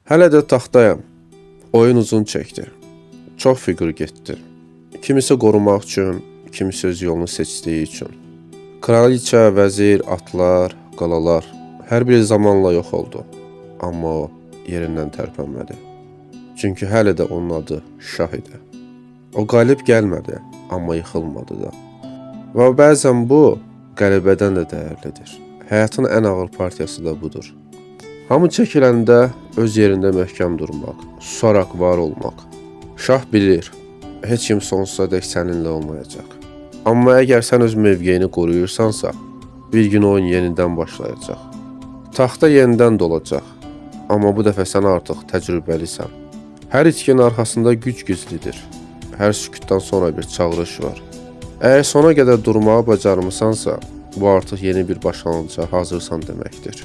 Hələ də taxtayam. Oyun uzun çəkdi. Çox fiqur getdi. Kimisi qorumaq üçün, kimisi öz yolunu seçdiyi üçün. Kraliçə, vəzir, atlar, qalalar hər biri zamanla yox oldu. Amma o yerindən tərpənmədi. Çünki hələ də onun adı şah idi. O qalib gəlmədi, amma yıxılmadı da. Və bəzən bu qələbədən də dəyərlidir. Həyatın ən ağır partiyası da budur. Hamı çəkiləndə öz yerində möhkəm durmaq, susaraq var olmaq. Şah bilir, heç kim sonsuza dək səninlə olmayacaq. Amma əgər sən öz mövqeyini qoruyursansa, bir gün oyun yenidən başlayacaq. Taxta yenidən dolacaq, amma bu dəfə sən artıq təcrübəlisən. Hər itkinin arxasında güc gizlidir. Hər sükutdan sonra bir çağırış var. Əgər sona qədər durmağı bacarmısansa, bu artıq yeni bir başlanğıca hazırsan deməkdir.